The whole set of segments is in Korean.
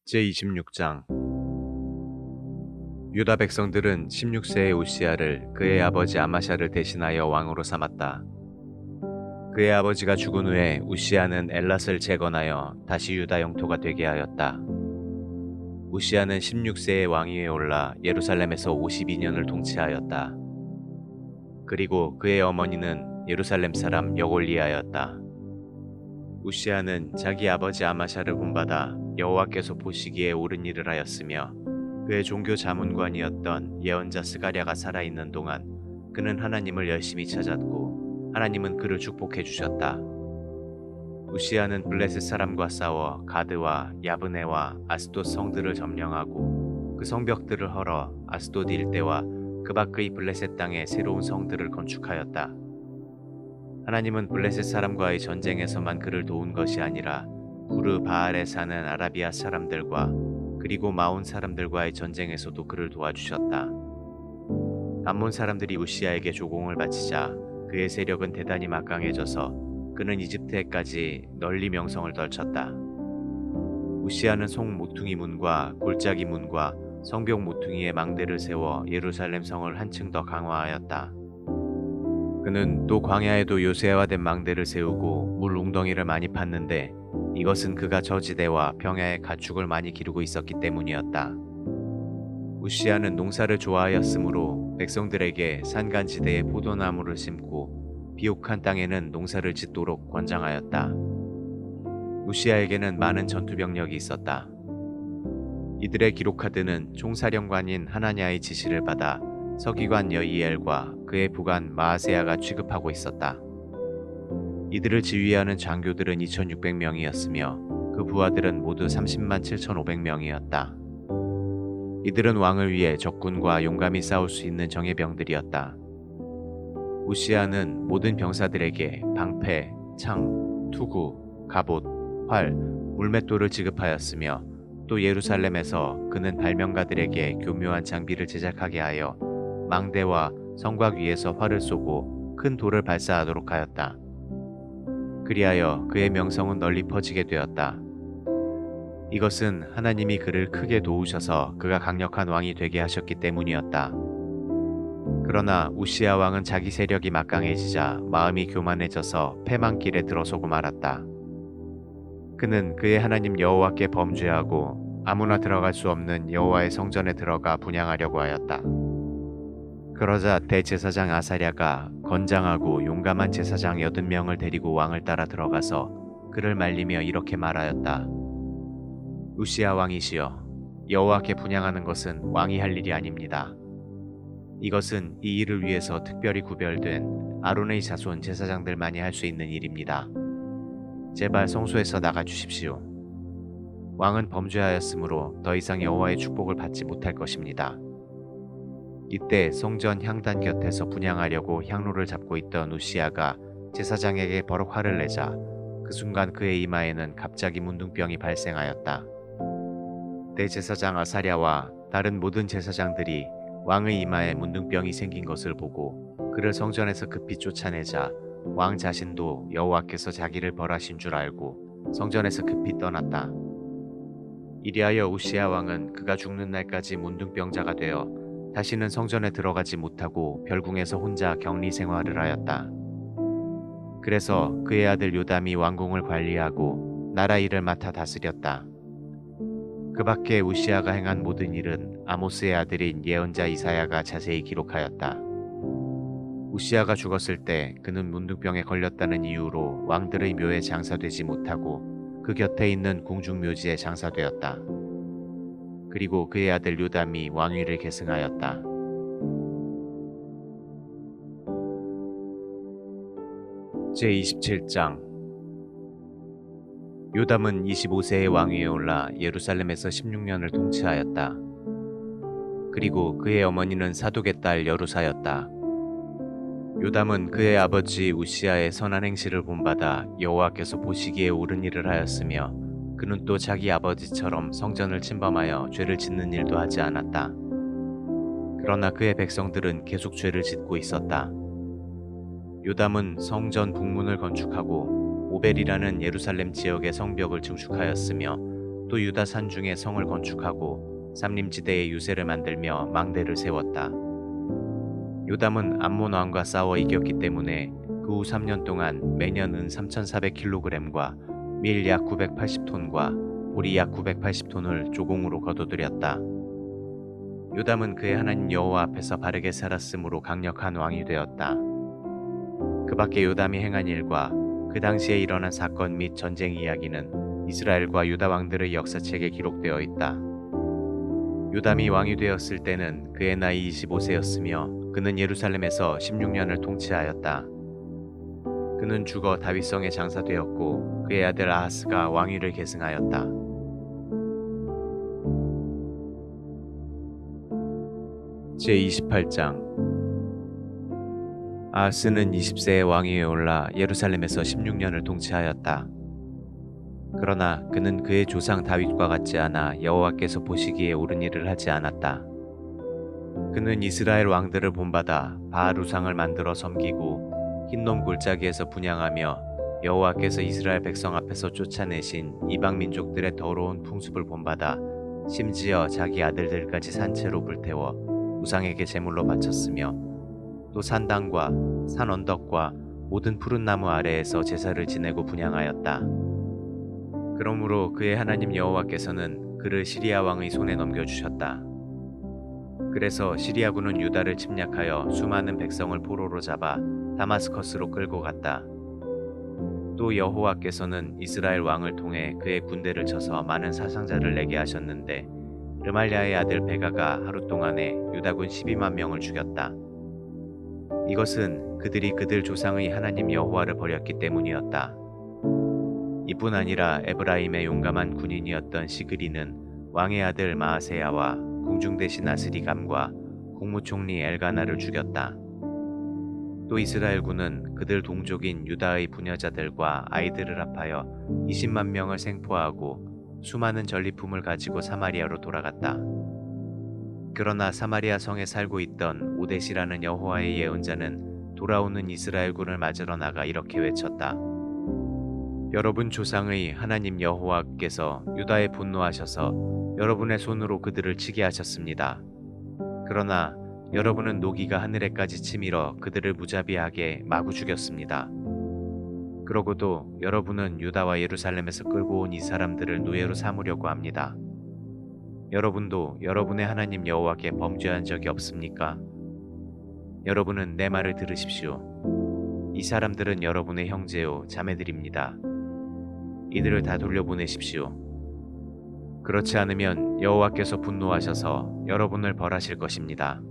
제26장 유다 백성들은 16세의 우시야를 그의 아버지 아마샤를 대신하여 왕으로 삼았다. 그의 아버지가 죽은 후에 우시야는 엘랏을 재건하여 다시 유다 영토가 되게 하였다. 우시야는 16세의 왕위에 올라 예루살렘에서 52년을 통치하였다. 그리고 그의 어머니는 예루살렘 사람 여골리아였다. 우시야는 자기 아버지 아마샤를 본받아 여호와께서 보시기에 옳은 일을 하였으며 그의 종교 자문관이었던 예언자 스가랴가 살아있는 동안 그는 하나님을 열심히 찾았고 하나님은 그를 축복해 주셨다. 우시야는 블레셋 사람과 싸워 가드와 야브네와 아스돗 성들을 점령하고 그 성벽들을 헐어 아스돗 일대와 그 밖의 블레셋 땅에 새로운 성들을 건축하였다. 하나님은 블레셋 사람과의 전쟁에서만 그를 도운 것이 아니라 구르 바알에 사는 아라비아 사람들과 그리고 마온 사람들과의 전쟁에서도 그를 도와주셨다. 암몬 사람들이 우시야에게 조공을 바치자 그의 세력은 대단히 막강해져서 그는 이집트에까지 널리 명성을 떨쳤다. 우시야는 송 모퉁이 문과 골짜기 문과 성벽 모퉁이에 망대를 세워 예루살렘 성을 한층 더 강화하였다. 그는 또 광야에도 요새화된 망대를 세우고 물 웅덩이를 많이 팠는데 이것은 그가 저지대와 평야에 가축을 많이 기르고 있었기 때문이었다. 우시야는 농사를 좋아하였으므로 백성들에게 산간지대에 포도나무를 심고 비옥한 땅에는 농사를 짓도록 권장하였다. 우시야에게는 많은 전투병력이 있었다. 이들의 기록하드는 총사령관인 하나냐의 지시를 받아 서기관 여이엘과 그의 부관 마아세야가 취급하고 있었다. 이들을 지휘하는 장교들은 2600명이었으며 그 부하들은 모두 30만 7500명이었다. 이들은 왕을 위해 적군과 용감히 싸울 수 있는 정예병들이었다. 우시야는 모든 병사들에게 방패, 창, 투구, 갑옷, 활, 물맷돌을 지급하였으며 또 예루살렘에서 그는 발명가들에게 교묘한 장비를 제작하게 하여 망대와 성곽 위에서 활을 쏘고 큰 돌을 발사하도록 하였다. 그리하여 그의 명성은 널리 퍼지게 되었다. 이것은 하나님이 그를 크게 도우셔서 그가 강력한 왕이 되게 하셨기 때문이었다. 그러나 우시야 왕은 자기 세력이 막강해지자 마음이 교만해져서 패망길에 들어서고 말았다. 그는 그의 하나님 여호와께 범죄하고 아무나 들어갈 수 없는 여호와의 성전에 들어가 분향하려고 하였다. 그러자 대제사장 아사랴가 건장하고 용감한 제사장 80명을 데리고 왕을 따라 들어가서 그를 말리며 이렇게 말하였다. 우시야 왕이시여, 여호와께 분향하는 것은 왕이 할 일이 아닙니다. 이것은 이 일을 위해서 특별히 구별된 아론의 자손 제사장들만이 할 수 있는 일입니다. 제발 성소에서 나가 주십시오. 왕은 범죄하였으므로 더 이상 여호와의 축복을 받지 못할 것입니다. 이때 성전 향단 곁에서 분향하려고 향로를 잡고 있던 우시야가 제사장에게 버럭 화를 내자 그 순간 그의 이마에는 갑자기 문둥병이 발생하였다. 대제사장 아사랴와 다른 모든 제사장들이 왕의 이마에 문둥병이 생긴 것을 보고 그를 성전에서 급히 쫓아내자 왕 자신도 여호와께서 자기를 벌하신 줄 알고 성전에서 급히 떠났다. 이리하여 우시야 왕은 그가 죽는 날까지 문둥병자가 되어 다시는 성전에 들어가지 못하고 별궁에서 혼자 격리 생활을 하였다. 그래서 그의 아들 요담이 왕궁을 관리하고 나라 일을 맡아 다스렸다. 그 밖에 우시야가 행한 모든 일은 아모스의 아들인 예언자 이사야가 자세히 기록하였다. 우시야가 죽었을 때 그는 문둥병에 걸렸다는 이유로 왕들의 묘에 장사되지 못하고 그 곁에 있는 궁중묘지에 장사되었다. 그리고 그의 아들 요담이 왕위를 계승하였다. 제27장 요담은 25세의 왕위에 올라 예루살렘에서 16년을 통치하였다. 그리고 그의 어머니는 사독의 딸 여루사였다. 요담은 그의 아버지 우시야의 선한 행실을 본받아 여호와께서 보시기에 옳은 일을 하였으며 그는 또 자기 아버지처럼 성전을 침범하여 죄를 짓는 일도 하지 않았다. 그러나 그의 백성들은 계속 죄를 짓고 있었다. 요담은 성전 북문을 건축하고 오벨이라는 예루살렘 지역의 성벽을 증축하였으며 또 유다 산중에 성을 건축하고 삼림지대에 유세를 만들며 망대를 세웠다. 요담은 암몬 왕과 싸워 이겼기 때문에 그 후 3년 동안 매년 은 3,400kg과 밀 약 980톤과 보리 약 980톤을 조공으로 거둬들였다. 요담은 그의 하나님 여호와 앞에서 바르게 살았으므로 강력한 왕이 되었다. 그 밖에 요담이 행한 일과 그 당시에 일어난 사건 및 전쟁 이야기는 이스라엘과 유다 왕들의 역사책에 기록되어 있다. 요담이 왕이 되었을 때는 그의 나이 25세였으며 그는 예루살렘에서 16년을 통치하였다. 그는 죽어 다윗성에 장사되었고 그의 아들 아하스가 왕위를 계승하였다. 제28장 아하스는 20세에 왕위에 올라 예루살렘에서 16년을 통치하였다. 그러나 그는 그의 조상 다윗과 같지 않아 여호와께서 보시기에 옳은 일을 하지 않았다. 그는 이스라엘 왕들을 본받아 바알 우상을 만들어 섬기고 흰놈 골짜기에서 분향하며 여호와께서 이스라엘 백성 앞에서 쫓아내신 이방 민족들의 더러운 풍습을 본받아 심지어 자기 아들들까지 산채로 불태워 우상에게 제물로 바쳤으며 또 산당과 산 언덕과 모든 푸른 나무 아래에서 제사를 지내고 분향하였다. 그러므로 그의 하나님 여호와께서는 그를 시리아 왕의 손에 넘겨주셨다. 그래서 시리아군은 유다를 침략하여 수많은 백성을 포로로 잡아 다마스커스로 끌고 갔다. 또 여호와께서는 이스라엘 왕을 통해 그의 군대를 쳐서 많은 사상자를 내게 하셨는데 르말랴의 아들 베가가 하루 동안에 유다군 12만 명을 죽였다. 이것은 그들이 그들 조상의 하나님 여호와를 버렸기 때문이었다. 이뿐 아니라 에브라임의 용감한 군인이었던 시그리는 왕의 아들 마아세야와 궁중 대신 아스리감과 국무총리 엘가나를 죽였다. 또 이스라엘군은 그들 동족인 유다의 부녀자들과 아이들을 합하여 20만 명을 생포하고 수많은 전리품을 가지고 사마리아로 돌아갔다. 그러나 사마리아 성에 살고 있던 오데시라는 여호와의 예언자는 돌아오는 이스라엘군을 맞으러 나가 이렇게 외쳤다. 여러분 조상의 하나님 여호와께서 유다에 분노하셔서 여러분의 손으로 그들을 치게 하셨습니다. 그러나 여러분은 노기가 하늘에까지 치밀어 그들을 무자비하게 마구 죽였습니다. 그러고도 여러분은 유다와 예루살렘에서 끌고 온 이 사람들을 노예로 삼으려고 합니다. 여러분도 여러분의 하나님 여호와께 범죄한 적이 없습니까? 여러분은 내 말을 들으십시오. 이 사람들은 여러분의 형제요 자매들입니다. 이들을 다 돌려보내십시오. 그렇지 않으면 여호와께서 분노하셔서 여러분을 벌하실 것입니다.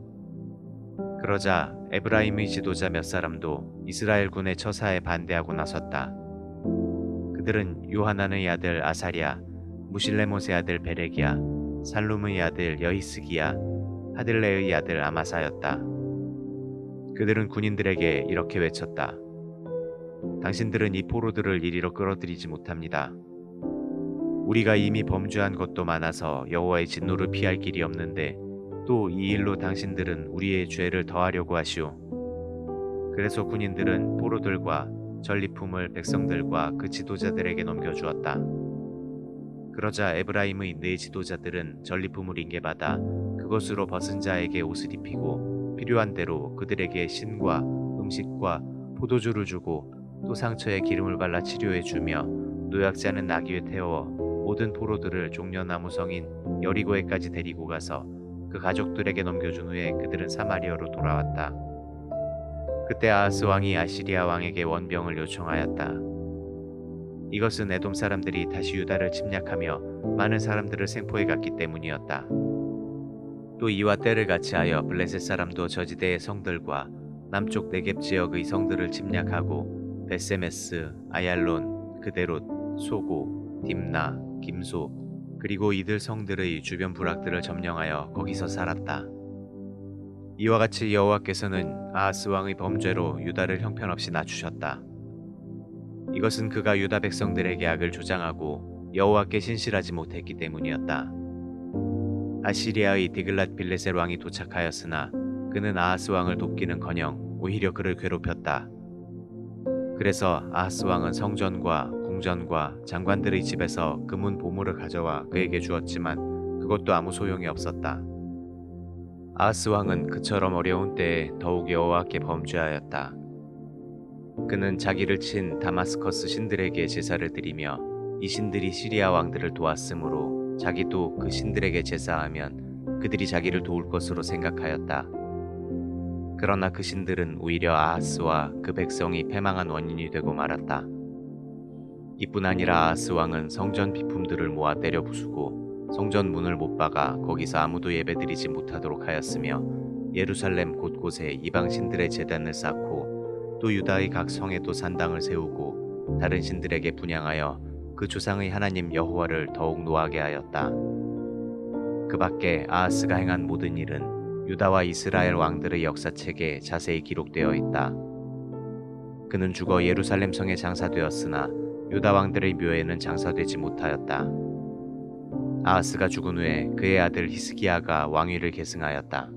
그러자 에브라임의 지도자 몇 사람도 이스라엘 군의 처사에 반대하고 나섰다. 그들은 요하난의 아들 아사랴, 무실레못의 아들 베레기야, 살룸의 아들 여히스기야, 하들레의 아들 아마사였다. 그들은 군인들에게 이렇게 외쳤다. 당신들은 이 포로들을 이리로 끌어들이지 못합니다. 우리가 이미 범죄한 것도 많아서 여호와의 진노를 피할 길이 없는데 또 이 일로 당신들은 우리의 죄를 더하려고 하시오. 그래서 군인들은 포로들과 전리품을 백성들과 그 지도자들에게 넘겨주었다. 그러자 에브라임의 네 지도자들은 전리품을 인계받아 그것으로 벗은 자에게 옷을 입히고 필요한 대로 그들에게 신과 음식과 포도주를 주고 또 상처에 기름을 발라 치료해 주며 노약자는 나귀에 태워 모든 포로들을 종려나무 성인 여리고에까지 데리고 가서 그 가족들에게 넘겨준 후에 그들은 사마리아로 돌아왔다. 그때 아하스 왕이 아시리아 왕에게 원병을 요청하였다. 이것은 에돔 사람들이 다시 유다를 침략하며 많은 사람들을 생포해 갔기 때문이었다. 또 이와 때를 같이하여 블레셋 사람도 저지대의 성들과 남쪽 네겝 지역의 성들을 침략하고 베세메스, 아얄론, 그데롯, 소고, 딥나, 김소 그리고 이들 성들의 주변 부락들을 점령하여 거기서 살았다. 이와 같이 여호와께서는 아하스 왕의 범죄로 유다를 형편없이 낮추셨다. 이것은 그가 유다 백성들에게 악을 조장하고 여호와께 신실하지 못했기 때문이었다. 아시리아의 디글랏 빌레셋 왕이 도착하였으나 그는 아하스 왕을 돕기는커녕 오히려 그를 괴롭혔다. 그래서 아하스 왕은 성전과 궁전과 장관들의 집에서 금은 보물을 가져와 그에게 주었지만 그것도 아무 소용이 없었다. 아하스 왕은 그처럼 어려운 때에 더욱 여호와께 범죄하였다. 그는 자기를 친 다마스커스 신들에게 제사를 드리며 이 신들이 시리아 왕들을 도왔으므로 자기도 그 신들에게 제사하면 그들이 자기를 도울 것으로 생각하였다. 그러나 그 신들은 오히려 아하스와 그 백성이 패망한 원인이 되고 말았다. 이뿐 아니라 아하스 왕은 성전 비품들을 모아 때려 부수고 성전 문을 못 박아 거기서 아무도 예배드리지 못하도록 하였으며 예루살렘 곳곳에 이방 신들의 제단을 쌓고 또 유다의 각 성에도 산당을 세우고 다른 신들에게 분향하여 그 조상의 하나님 여호와를 더욱 노하게 하였다. 그 밖에 아하스가 행한 모든 일은 유다와 이스라엘 왕들의 역사책에 자세히 기록되어 있다. 그는 죽어 예루살렘 성에 장사되었으나 유다 왕들의 묘에는 장사되지 못하였다. 아하스가 죽은 후에 그의 아들 히스기야가 왕위를 계승하였다.